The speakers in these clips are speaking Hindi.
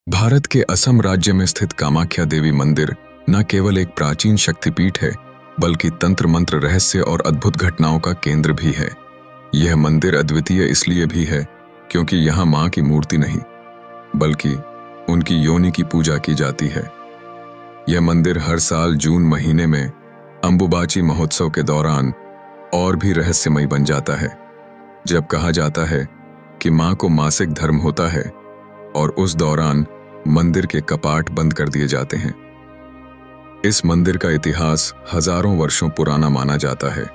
भारत के असम राज्य में स्थित कामाख्या देवी मंदिर न केवल एक प्राचीन शक्तिपीठ है, बल्कि तंत्र मंत्र, रहस्य और अद्भुत घटनाओं का केंद्र भी है। यह मंदिर अद्वितीय इसलिए भी है क्योंकि यहाँ मां की मूर्ति नहीं, बल्कि उनकी योनि की पूजा की जाती है। यह मंदिर हर साल जून महीने में अंबुबाची महोत्सव के दौरान और भी रहस्यमय बन जाता है, जब कहा जाता है कि मां को मासिक धर्म होता है और उस दौरान मंदिर के कपाट बंद कर दिए जाते हैं। इस मंदिर का इतिहास हजारों वर्षों पुराना माना जाता है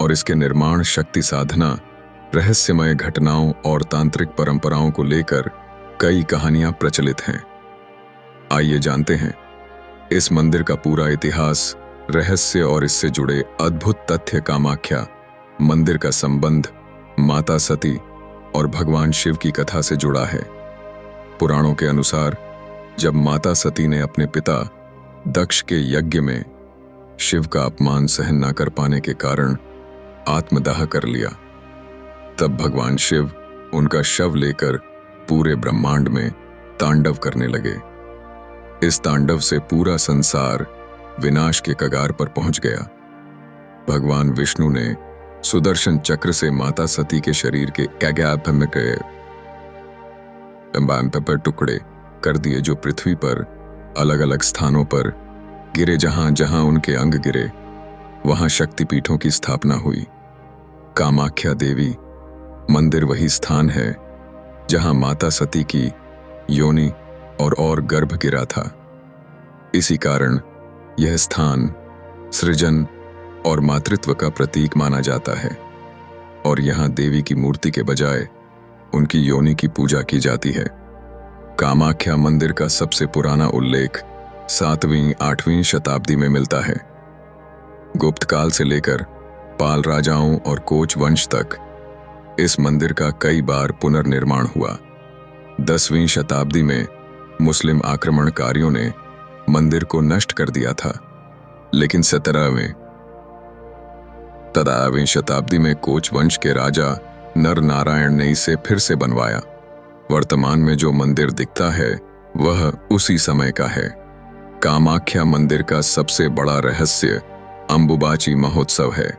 और इसके निर्माण, शक्ति साधना, रहस्यमय घटनाओं और तांत्रिक परंपराओं को लेकर कई कहानियां प्रचलित हैं। आइए जानते हैं इस मंदिर का पूरा इतिहास, रहस्य और इससे जुड़े अद्भुत तथ्य। कामाख्या मंदिर का संबंध माता सती और भगवान शिव की कथा से जुड़ा है। पुराणों के अनुसार जब माता सती ने अपने पिता दक्ष के यज्ञ में शिव का अपमान सहन न कर पाने के कारण आत्मदाह कर लिया, तब भगवान शिव उनका शव लेकर पूरे ब्रह्मांड में तांडव करने लगे। इस तांडव से पूरा संसार विनाश के कगार पर पहुंच गया। भगवान विष्णु ने सुदर्शन चक्र से माता सती के शरीर के पर टुकड़े कर दिए, जो पृथ्वी पर अलग अलग स्थानों पर गिरे। जहां जहां उनके अंग गिरे, वहां शक्तिपीठों की स्थापना हुई। कामाख्या देवी मंदिर वही स्थान है जहां माता सती की योनि और गर्भ गिरा था। इसी कारण यह स्थान सृजन और मातृत्व का प्रतीक माना जाता है और यहां देवी की मूर्ति के बजाय उनकी योनि की पूजा की जाती है। कामाख्या मंदिर का सबसे पुराना उल्लेख 7वीं-8वीं शताब्दी में मिलता है। गुप्त काल से लेकर पाल राजाओं और कोच वंश तक इस मंदिर का कई बार पुनर्निर्माण हुआ। 10वीं शताब्दी में मुस्लिम आक्रमणकारियों ने मंदिर को नष्ट कर दिया था, लेकिन 17वीं शताब्दी में कोच वंश के राजा नर नारायण ने इसे फिर से बनवाया। वर्तमान में जो मंदिर दिखता है वह उसी समय का है। कामाख्या मंदिर का सबसे बड़ा रहस्य अंबुबाची महोत्सव है।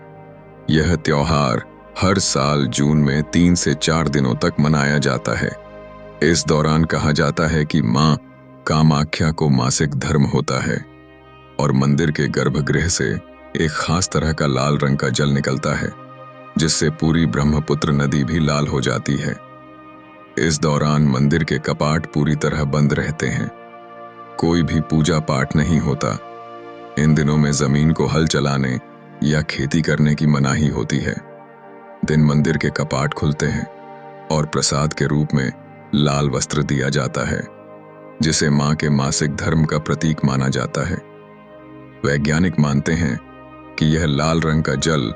यह त्योहार हर साल जून में 3 से 4 दिनों तक मनाया जाता है। इस दौरान कहा जाता है कि मां कामाख्या को मासिक धर्म होता है और मंदिर के गर्भगृह से एक खास तरह का लाल रंग का जल निकलता है, जिससे पूरी ब्रह्मपुत्र नदी भी लाल हो जाती है। इस दौरान मंदिर के कपाट पूरी तरह बंद रहते हैं। कोई भी पूजा पाठ नहीं होता। इन दिनों में जमीन को हल चलाने या खेती करने की मनाही होती है। दिन मंदिर के कपाट खुलते हैं और प्रसाद के रूप में लाल वस्त्र दिया जाता है, जिसे मां के मासिक धर्म का प्रतीक माना जाता है। वैज्ञानिक मानते हैं कि यह लाल रंग का जल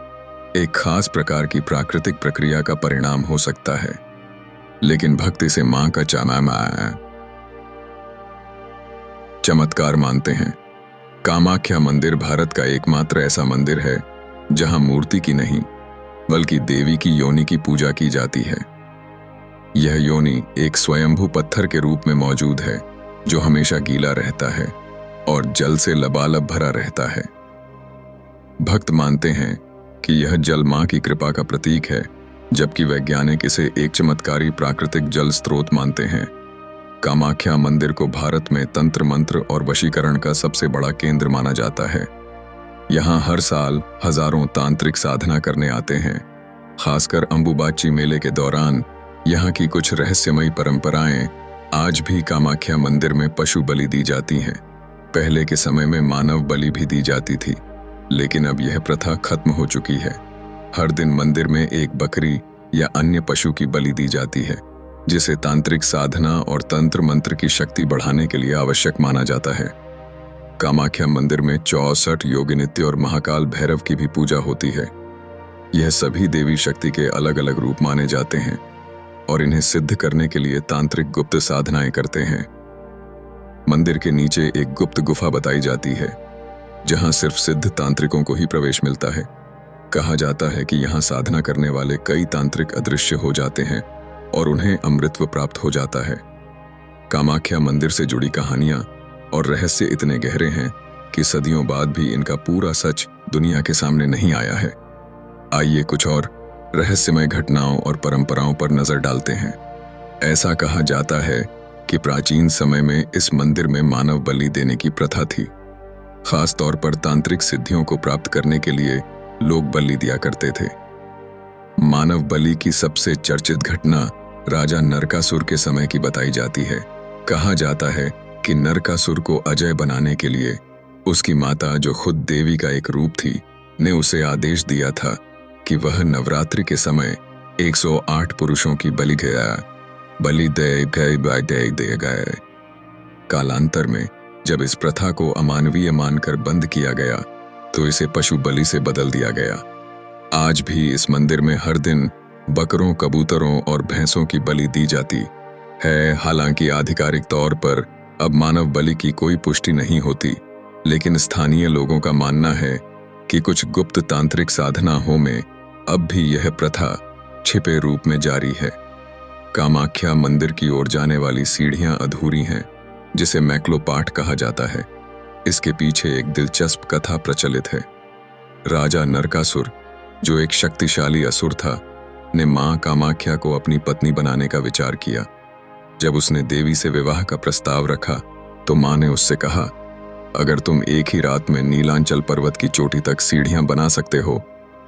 एक खास प्रकार की प्राकृतिक प्रक्रिया का परिणाम हो सकता है, लेकिन भक्त इसे मां का चमत्कार मानते हैं। कामाख्या मंदिर भारत का एकमात्र ऐसा मंदिर है जहां मूर्ति की नहीं, बल्कि देवी की योनि की पूजा की जाती है। यह योनि एक स्वयंभू पत्थर के रूप में मौजूद है, जो हमेशा गीला रहता है और जल से लबालब भरा रहता है। भक्त मानते हैं कि यह जल मां की कृपा का प्रतीक है, जबकि वैज्ञानिक इसे एक चमत्कारी प्राकृतिक जल स्रोत मानते हैं। कामाख्या मंदिर को भारत में तंत्र मंत्र और वशीकरण का सबसे बड़ा केंद्र माना जाता है। यहाँ हर साल हजारों तांत्रिक साधना करने आते हैं। खासकर अंबुबाची मेले के दौरान यहाँ की कुछ रहस्यमयी परंपराएं आज भी कामाख्या मंदिर में पशु बलि दी जाती हैं। पहले के समय में मानव बलि भी दी जाती थी, लेकिन अब यह प्रथा खत्म हो चुकी है। हर दिन मंदिर में एक बकरी या अन्य पशु की बलि दी जाती है, जिसे तांत्रिक साधना और तंत्र मंत्र की शक्ति बढ़ाने के लिए आवश्यक माना जाता है। कामाख्या मंदिर में 64 योगिनित्य और महाकाल भैरव की भी पूजा होती है। यह सभी देवी शक्ति के अलग अलग रूप माने जाते हैं और इन्हें सिद्ध करने के लिए तांत्रिक गुप्त साधनाएं करते हैं। मंदिर के नीचे एक गुप्त गुफा बताई जाती है, जहां सिर्फ सिद्ध तांत्रिकों को ही प्रवेश मिलता है। कहा जाता है कि यहाँ साधना करने वाले कई तांत्रिक अदृश्य हो जाते हैं और उन्हें अमृतत्व प्राप्त हो जाता है। कामाख्या मंदिर से जुड़ी कहानियां और रहस्य इतने गहरे हैं कि सदियों बाद भी इनका पूरा सच दुनिया के सामने नहीं आया है। आइए कुछ और रहस्यमय घटनाओं और परंपराओं पर नजर डालते हैं। ऐसा कहा जाता है कि प्राचीन समय में इस मंदिर में मानव बलि देने की प्रथा थी। खास तौर पर तांत्रिक सिद्धियों को प्राप्त करने के लिए लोग बलि दिया करते थे। मानव बलि की सबसे चर्चित घटना राजा नरकासुर के समय की बताई जाती है। कहा जाता है कि नरकासुर को अजय बनाने के लिए उसकी माता, जो खुद देवी का एक रूप थी, ने उसे आदेश दिया था कि वह नवरात्रि के समय 108 पुरुषों की बलि दे गए। कालांतर में जब इस प्रथा को अमानवीय मानकर बंद किया गया तो इसे पशु बलि से बदल दिया गया। आज भी इस मंदिर में हर दिन बकरों, कबूतरों और भैंसों की बलि दी जाती है। हालांकि आधिकारिक तौर पर अब मानव बलि की कोई पुष्टि नहीं होती, लेकिन स्थानीय लोगों का मानना है कि कुछ गुप्त तांत्रिक साधनाओं में अब भी यह प्रथा छिपे रूप में जारी है। कामाख्या मंदिर की ओर जाने वाली सीढ़ियां अधूरी हैं, जिसे मैक्लोपाट कहा जाता है। इसके पीछे एक दिलचस्प कथा प्रचलित है। राजा नरकासुर, जो एक शक्तिशाली असुर था, ने मां कामाख्या को अपनी पत्नी बनाने का विचार किया। जब उसने देवी से विवाह का प्रस्ताव रखा तो मां ने उससे कहा, अगर तुम एक ही रात में नीलांचल पर्वत की चोटी तक सीढ़ियां बना सकते हो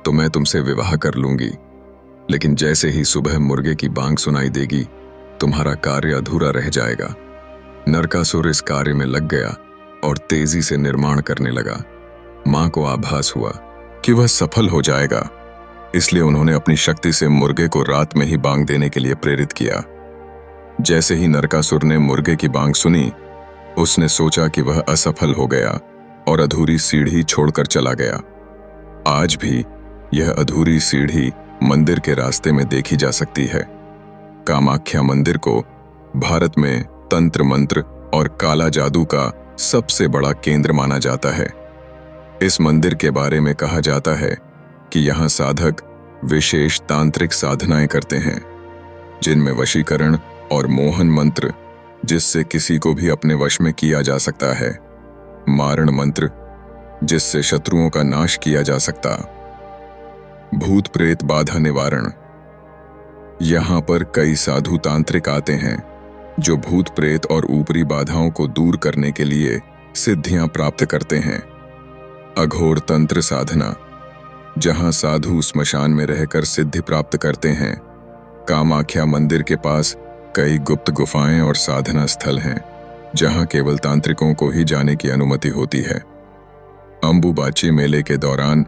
तो मैं तुमसे विवाह कर लूंगी, लेकिन जैसे ही सुबह मुर्गे की बांग सुनाई देगी तुम्हारा कार्य अधूरा रह जाएगा। नरकासुर इस कार्य में लग गया और तेजी से निर्माण करने लगा। मां को आभास हुआ कि वह सफल हो जाएगा, इसलिए उन्होंने अपनी शक्ति से मुर्गे को रात में ही बांग देने के लिए प्रेरित किया। जैसे ही नरकासुर ने मुर्गे की बांग सुनी, उसने सोचा कि वह असफल हो गया और अधूरी सीढ़ी छोड़कर चला गया। आज भी यह अधूरी सीढ़ी मंदिर के रास्ते में देखी जा सकती है। कामाख्या मंदिर को भारत में तंत्र मंत्र और काला जादू का सबसे बड़ा केंद्र माना जाता है। इस मंदिर के बारे में कहा जाता है कि यहाँ साधक विशेष तांत्रिक साधनाएं करते हैं, जिनमें वशीकरण और मोहन मंत्र, जिससे किसी को भी अपने वश में किया जा सकता है, मारण मंत्र, जिससे शत्रुओं का नाश किया जा सकता, भूत प्रेत बाधा निवारण। यहाँ पर कई साधु तांत्रिक आते हैं जो भूत प्रेत और ऊपरी बाधाओं को दूर करने के लिए सिद्धियां प्राप्त करते हैं। अघोर तंत्र साधना, जहां साधु स्मशान में रहकर सिद्धि प्राप्त करते हैं। कामाख्या मंदिर के पास कई गुप्त गुफाएं और साधना स्थल हैं, जहां केवल तांत्रिकों को ही जाने की अनुमति होती है। अंबुबाची मेले के दौरान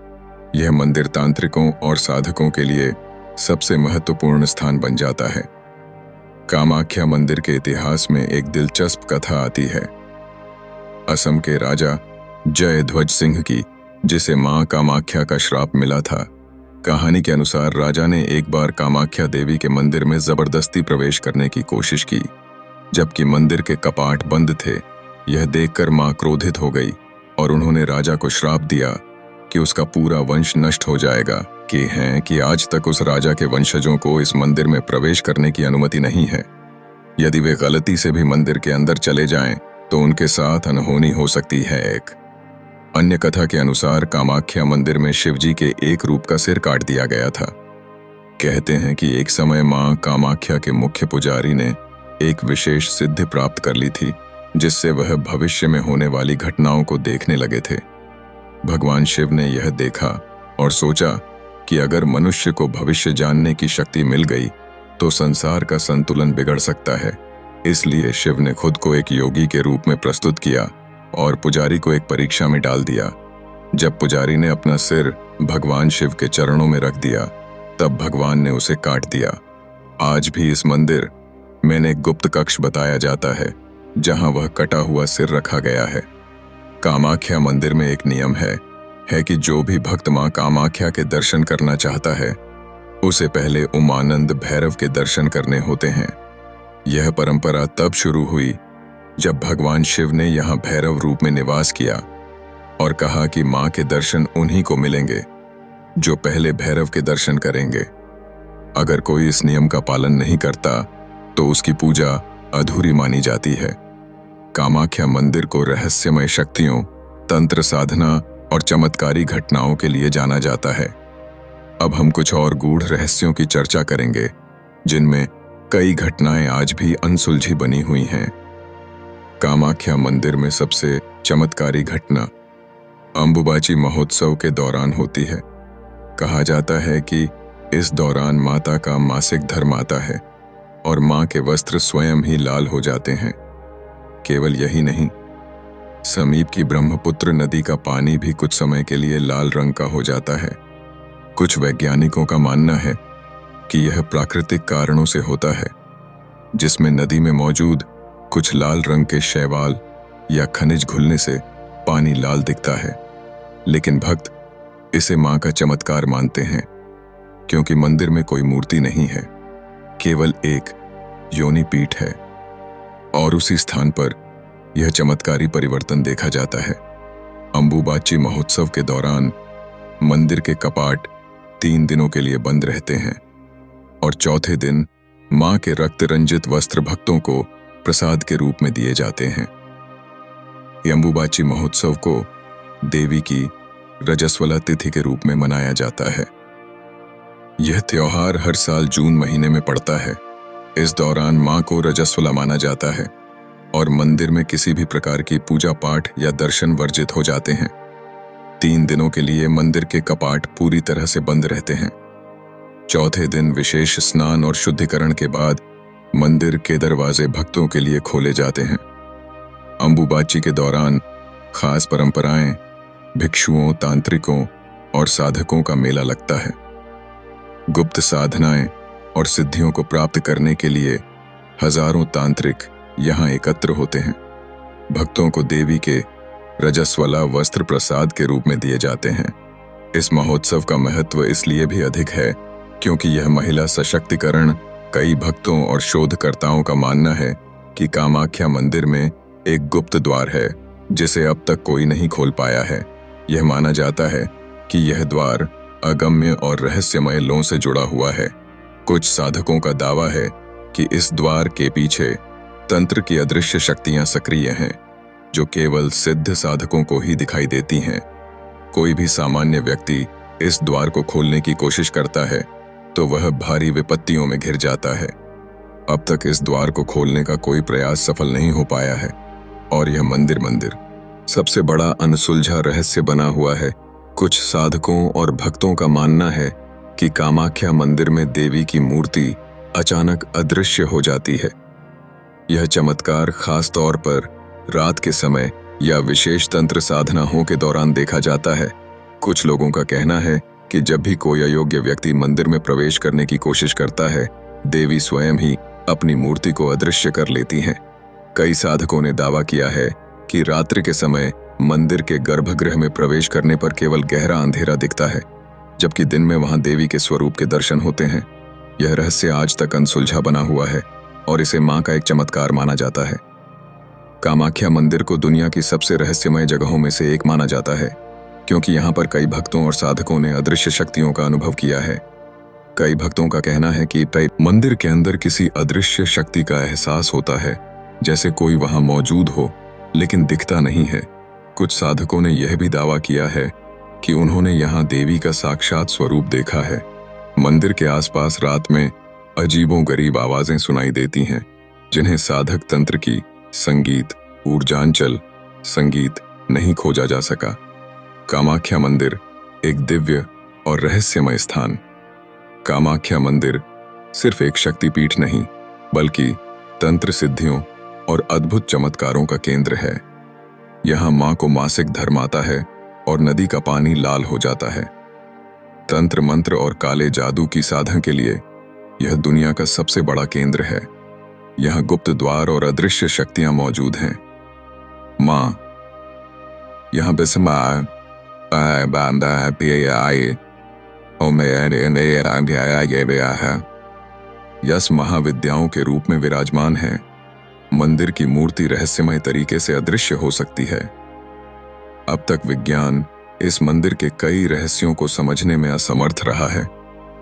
यह मंदिर तांत्रिकों और साधकों के लिए सबसे महत्वपूर्ण स्थान बन जाता है। कामाख्या मंदिर के इतिहास में एक दिलचस्प कथा आती है। असम के राजा जयध्वज सिंह की, जिसे मां कामाख्या का श्राप मिला था। कहानी के अनुसार राजा ने एक बार कामाख्या देवी के मंदिर में जबरदस्ती प्रवेश करने की कोशिश की, जबकि मंदिर के कपाट बंद थे। यह देखकर मां क्रोधित हो गई और उन्होंने राजा को श्राप दिया कि उसका पूरा वंश नष्ट हो जाएगा। कि आज तक उस राजा के वंशजों को इस मंदिर में प्रवेश करने की अनुमति नहीं है। यदि वे गलती से भी मंदिर के अंदर चले जाएं, तो उनके साथ अनहोनी हो सकती है। एक अन्य कथा के अनुसार कामाख्या मंदिर में शिवजी के एक रूप का सिर काट दिया गया था। कहते हैं कि एक समय मां कामाख्या के मुख्य पुजारी ने एक विशेष सिद्धि प्राप्त कर ली थी, जिससे वह भविष्य में होने वाली घटनाओं को देखने लगे थे। भगवान शिव ने यह देखा और सोचा कि अगर मनुष्य को भविष्य जानने की शक्ति मिल गई तो संसार का संतुलन बिगड़ सकता है। इसलिए शिव ने खुद को एक योगी के रूप में प्रस्तुत किया और पुजारी को एक परीक्षा में डाल दिया। जब पुजारी ने अपना सिर भगवान शिव के चरणों में रख दिया, तब भगवान ने उसे काट दिया। आज भी इस मंदिर में एक गुप्त कक्ष बताया जाता है, जहां वह कटा हुआ सिर रखा गया है। कामाख्या मंदिर में एक नियम है कि जो भी भक्त मां कामाख्या के दर्शन करना चाहता है, उसे पहले उमानंद भैरव के दर्शन करने होते हैं। यह परंपरा तब शुरू हुई जब भगवान शिव ने यहाँ भैरव रूप में निवास किया और कहा कि मां के दर्शन उन्हीं को मिलेंगे जो पहले भैरव के दर्शन करेंगे। अगर कोई इस नियम का पालन नहीं करता तो उसकी पूजा अधूरी मानी जाती है। कामाख्या मंदिर को रहस्यमय शक्तियों, तंत्र साधना और चमत्कारी घटनाओं के लिए जाना जाता है। अब हम कुछ और गूढ़ रहस्यों की चर्चा करेंगे, जिनमें कई घटनाएं आज भी अनसुलझी बनी हुई हैं। कामाख्या मंदिर में सबसे चमत्कारी घटना अंबुबाची महोत्सव के दौरान होती है। कहा जाता है कि इस दौरान माता का मासिक धर्म आता है और मां के वस्त्र स्वयं ही लाल हो जाते हैं। केवल यही नहीं, समीप की ब्रह्मपुत्र नदी का पानी भी कुछ समय के लिए लाल रंग का हो जाता है। कुछ वैज्ञानिकों का मानना है कि यह प्राकृतिक कारणों से होता है, जिसमें नदी में मौजूद कुछ लाल रंग के शैवाल या खनिज घुलने से पानी लाल दिखता है। लेकिन भक्त इसे मां का चमत्कार मानते हैं, क्योंकि मंदिर में कोई मूर्ति नहीं है, केवल एक योनि पीठ है और उसी स्थान पर यह चमत्कारी परिवर्तन देखा जाता है। अंबुबाची महोत्सव के दौरान मंदिर के कपाट 3 दिनों के लिए बंद रहते हैं और चौथे दिन मां के रक्त रंजित वस्त्र भक्तों को प्रसाद के रूप में दिए जाते हैं। अंबुबाची महोत्सव को देवी की रजस्वला तिथि के रूप में मनाया जाता है। यह त्योहार हर साल जून महीने में पड़ता है। इस दौरान मां को रजस्वला माना जाता है और मंदिर में किसी भी प्रकार की पूजा पाठ या दर्शन वर्जित हो जाते हैं। 3 दिनों के लिए मंदिर के कपाट पूरी तरह से बंद रहते हैं। चौथे दिन विशेष स्नान और शुद्धिकरण के बाद मंदिर के दरवाजे भक्तों के लिए खोले जाते हैं। अंबुबाची के दौरान खास परंपराएं, भिक्षुओं, तांत्रिकों और साधकों का मेला लगता है। गुप्त साधनाएं और सिद्धियों को प्राप्त करने के लिए हजारों तांत्रिक यहां एकत्र होते हैं। भक्तों को देवी के रजस्वला वस्त्र प्रसाद के रूप में दिए जाते हैं। इस महोत्सव का महत्व इसलिए भी अधिक है क्योंकि यह महिला सशक्तिकरण, कई भक्तों और शोधकर्ताओं का मानना है कि कामाख्या मंदिर में एक गुप्त द्वार है जिसे अब तक कोई नहीं खोल पाया है। यह माना जाता है कि यह द्वार अगम्य और रहस्यमय लों से जुड़ा हुआ है। कुछ साधकों का दावा है कि इस द्वार के पीछे तंत्र की अदृश्य शक्तियां सक्रिय हैं, जो केवल सिद्ध साधकों को ही दिखाई देती हैं। कोई भी सामान्य व्यक्ति इस द्वार को खोलने की कोशिश करता है तो वह भारी विपत्तियों में घिर जाता है। अब तक इस द्वार को खोलने का कोई प्रयास सफल नहीं हो पाया है और यह मंदिर सबसे बड़ा अनसुलझा रहस्य बना हुआ है। कुछ साधकों और भक्तों का मानना है कि कामाख्या मंदिर में देवी की मूर्ति अचानक अदृश्य हो जाती है। यह चमत्कार खास तौर पर रात के समय या विशेष तंत्र साधनाओं के दौरान देखा जाता है। कुछ लोगों का कहना है कि जब भी कोई अयोग्य व्यक्ति मंदिर में प्रवेश करने की कोशिश करता है, देवी स्वयं ही अपनी मूर्ति को अदृश्य कर लेती हैं। कई साधकों ने दावा किया है कि रात्रि के समय मंदिर के गर्भगृह में प्रवेश करने पर केवल गहरा अंधेरा दिखता है, जबकि दिन में वहां देवी के स्वरूप के दर्शन होते हैं। यह रहस्य आज तक अनसुलझा बना हुआ है और इसे मां का एक चमत्कार माना जाता है। कामाख्या मंदिर को दुनिया की सबसे रहस्यमय जगहों में से एक माना जाता है, क्योंकि यहाँ पर कई भक्तों और साधकों ने अदृश्य शक्तियों का अनुभव किया है। कई भक्तों का कहना है कि मंदिर के अंदर किसी अदृश्य शक्ति का एहसास होता है, जैसे कोई वहां मौजूद हो लेकिन दिखता नहीं है। कुछ साधकों ने यह भी दावा किया है कि उन्होंने यहाँ देवी का साक्षात स्वरूप देखा है। मंदिर के आसपास रात में अजीबोगरीब आवाजें सुनाई देती हैं, जिन्हें साधक तंत्र की संगीत, ऊर्जांचल संगीत नहीं खोजा जा सका। कामाख्या मंदिर एक दिव्य और रहस्यमय स्थान। कामाख्या मंदिर सिर्फ एक शक्तिपीठ नहीं, बल्कि तंत्र सिद्धियों और अद्भुत चमत्कारों का केंद्र है। यहाँ मां को मासिक धर्म आता है और नदी का पानी लाल हो जाता है। तंत्र मंत्र और काले जादू की साधना के लिए यह दुनिया का सबसे बड़ा केंद्र है। यहाँ गुप्त द्वार और अदृश्य शक्तियां मौजूद हैं। मां यहाँ यस महाविद्याओं के रूप में विराजमान है। मंदिर की मूर्ति रहस्यमय तरीके से अदृश्य हो सकती है। अब तक विज्ञान इस मंदिर के कई रहस्यों को समझने में असमर्थ रहा है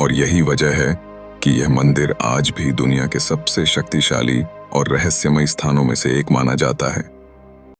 और यही वजह है कि यह मंदिर आज भी दुनिया के सबसे शक्तिशाली और रहस्यमय स्थानों में से एक माना जाता है।